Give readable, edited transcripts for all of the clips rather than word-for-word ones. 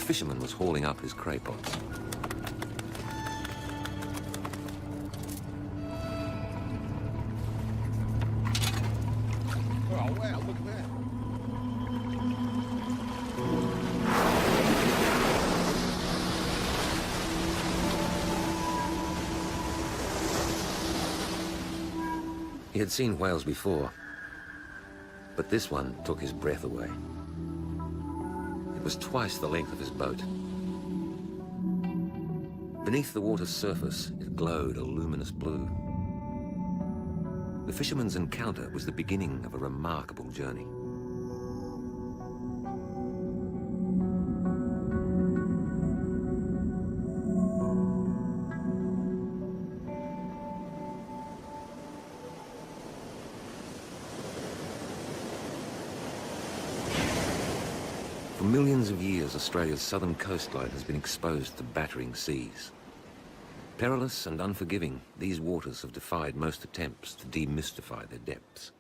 fisherman was hauling up his cray pots. Oh, wow, look at that. He had seen whales before, but this one took his breath away. It was twice the length of his boat. Beneath the water's surface, it glowed a luminous blue. The fisherman's encounter was the beginning of a remarkable journey. For millions of years, Australia's southern coastline has been exposed to battering seas. Perilous and unforgiving, these waters have defied most attempts to demystify their depths.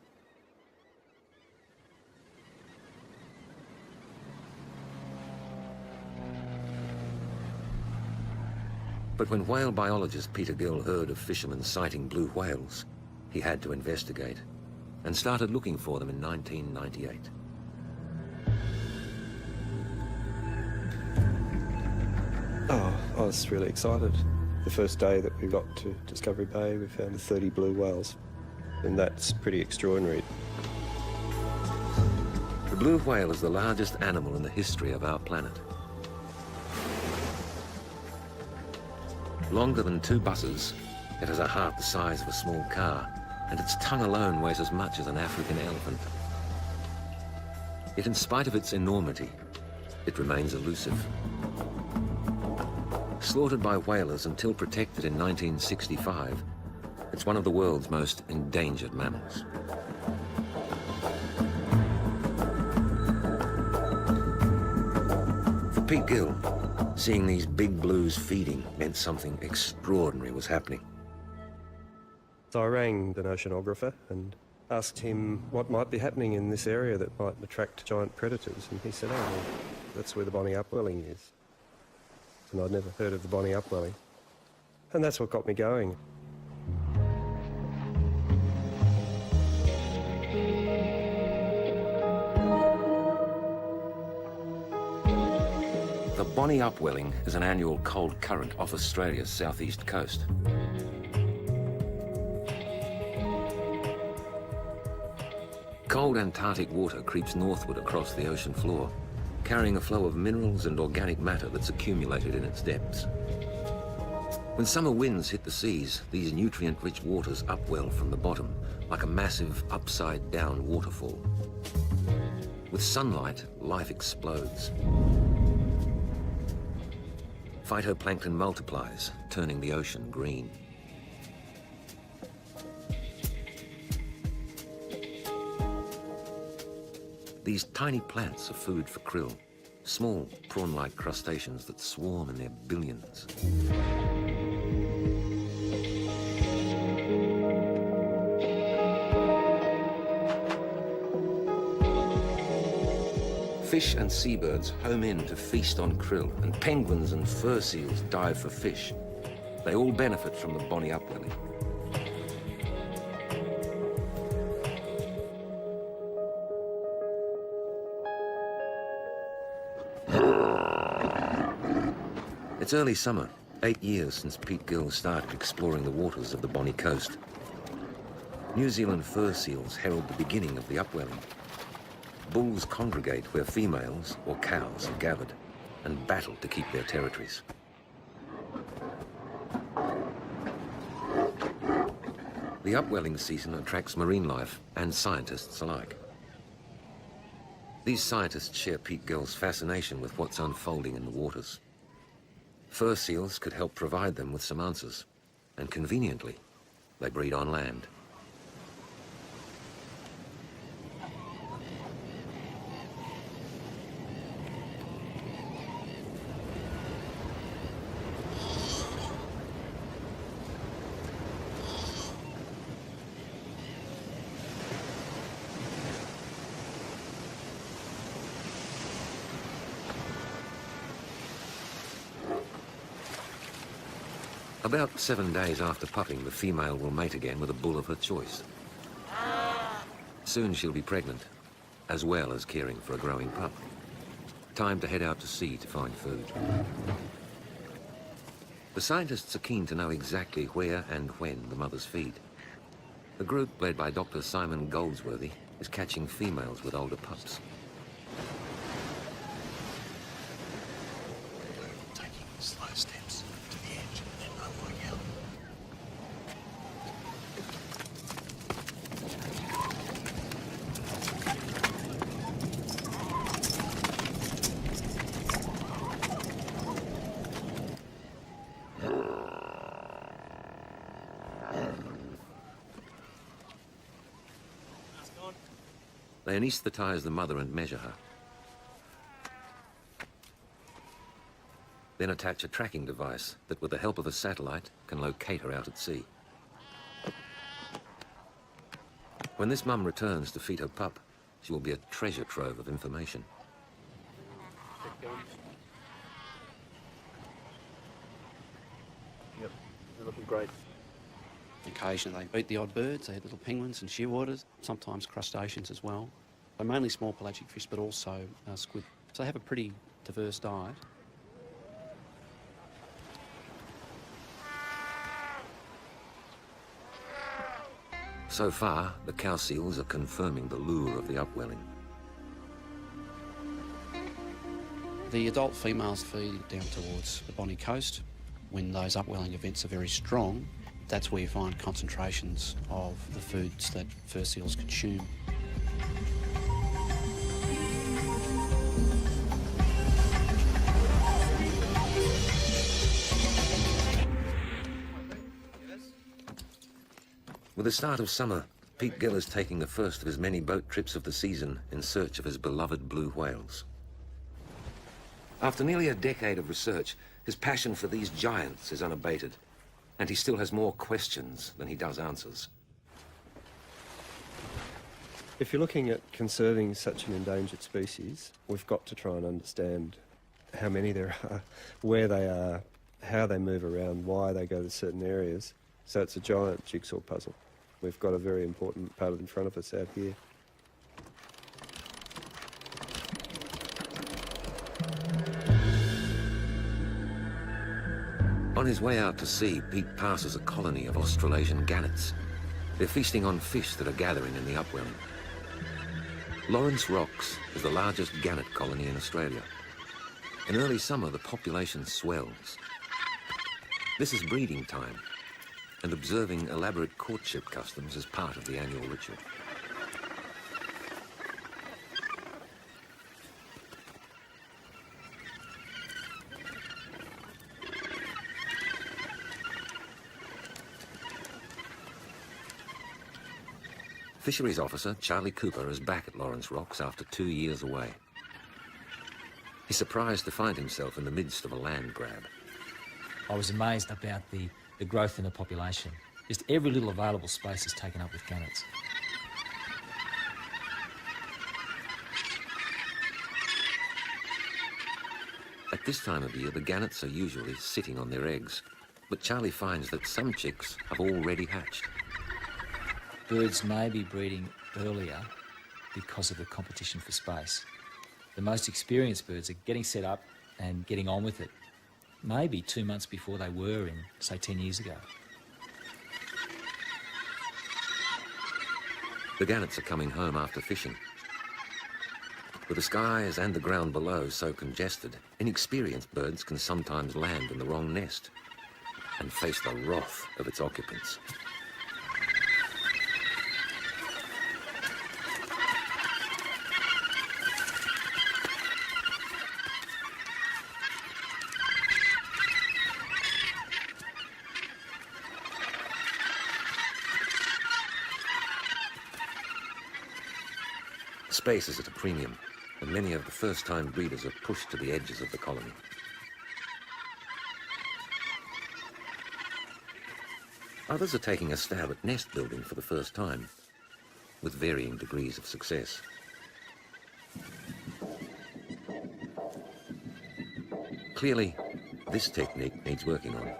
But when whale biologist Peter Gill heard of fishermen sighting blue whales, he had to investigate and started looking for them in 1998. Oh, I was really excited. The first day that we got to Discovery Bay, we found 30 blue whales, and that's pretty extraordinary. The blue whale is the largest animal in the history of our planet. Longer than 2 buses, it has a heart the size of a small car, and its tongue alone weighs as much as an African elephant. Yet in spite of its enormity, it remains elusive. Slaughtered by whalers until protected in 1965, it's one of the world's most endangered mammals. For Pete Gill, seeing these big blues feeding meant something extraordinary was happening. So I rang an oceanographer and asked him what might be happening in this area that might attract giant predators, and he said, oh, well, that's where the Bonnie Upwelling is. And I'd never heard of the Bonnie Upwelling. And that's what got me going. The Bonnie Upwelling is an annual cold current off Australia's southeast coast. Cold Antarctic water creeps northward across the ocean floor, carrying a flow of minerals and organic matter that's accumulated in its depths. When summer winds hit the seas, these nutrient-rich waters upwell from the bottom like a massive upside-down waterfall. With sunlight, life explodes. Phytoplankton multiplies, turning the ocean green. These tiny plants are food for krill, small prawn-like crustaceans that swarm in their billions. Fish and seabirds home in to feast on krill, and penguins and fur seals dive for fish. They all benefit from the Bonnie Upwelling. It's early summer, 8 years since Pete Gill started exploring the waters of the Bonnie coast. New Zealand fur seals herald the beginning of the upwelling. Bulls congregate where females or cows are gathered and battle to keep their territories. The upwelling season attracts marine life and scientists alike. These scientists share Pete Gill's fascination with what's unfolding in the waters. Fur seals could help provide them with some answers, and conveniently, they breed on land. About 7 days after pupping, the female will mate again with a bull of her choice. Soon she'll be pregnant, as well as caring for a growing pup. Time to head out to sea to find food. The scientists are keen to know exactly where and when the mothers feed. The group, led by Dr. Simon Goldsworthy, is catching females with older pups. Taking slow steps to the edge and then unlike out. They anaesthetize the mother and measure her. Then attach a tracking device that, with the help of a satellite, can locate her out at sea. When this mum returns to feed her pup, she will be a treasure trove of information. Yep, they're looking great. Occasionally they eat the odd birds, they eat little penguins and shearwaters, sometimes crustaceans as well. They're mainly small pelagic fish, but also squid. So they have a pretty diverse diet. So far, the cow seals are confirming the lure of the upwelling. The adult females feed down towards the Bonny Coast. When those upwelling events are very strong, that's where you find concentrations of the foods that fur seals consume. With the start of summer, Pete Gill is taking the first of his many boat trips of the season in search of his beloved blue whales. After nearly a decade of research, his passion for these giants is unabated, and he still has more questions than he does answers. If you're looking at conserving such an endangered species, we've got to try and understand how many there are, where they are, how they move around, why they go to certain areas. So it's a giant jigsaw puzzle. We've got a very important part in front of us out here. On his way out to sea, Pete passes a colony of Australasian gannets. They're feasting on fish that are gathering in the upwelling. Lawrence Rocks is the largest gannet colony in Australia. In early summer, the population swells. This is breeding time, and observing elaborate courtship customs is part of the annual ritual. Fisheries officer Charlie Cooper is back at Lawrence Rocks after 2 years away. He's surprised to find himself in the midst of a land grab. I was amazed about the growth in the population. Just every little available space is taken up with gannets. At this time of year, the gannets are usually sitting on their eggs, but Charlie finds that some chicks have already hatched. Birds may be breeding earlier because of the competition for space. The most experienced birds are getting set up and getting on with it, maybe 2 months before they were in, say, 10 years ago. The gannets are coming home after fishing. With the skies and the ground below so congested, inexperienced birds can sometimes land in the wrong nest and face the wrath of its occupants. Space is at a premium, and many of the first-time breeders are pushed to the edges of the colony. Others are taking a stab at nest building for the first time, with varying degrees of success. Clearly, this technique needs working on.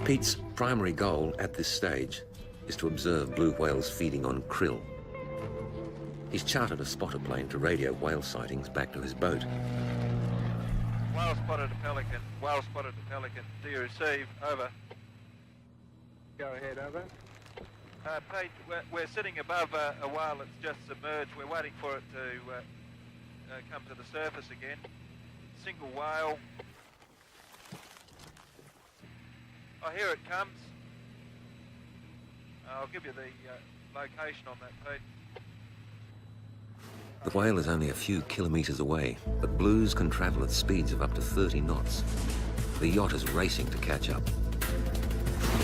Pete's primary goal at this stage is to observe blue whales feeding on krill. He's chartered a spotter plane to radio whale sightings back to his boat. Whale spotted a pelican. Whale spotted a pelican. Do you receive? Over. Go ahead, over. Pete, we're sitting above a whale that's just submerged. We're waiting for it to come to the surface again. Single whale. Oh, here it comes. I'll give you the location on that, Pete. The whale is only a few kilometres away, but blues can travel at speeds of up to 30 knots. The yacht is racing to catch up.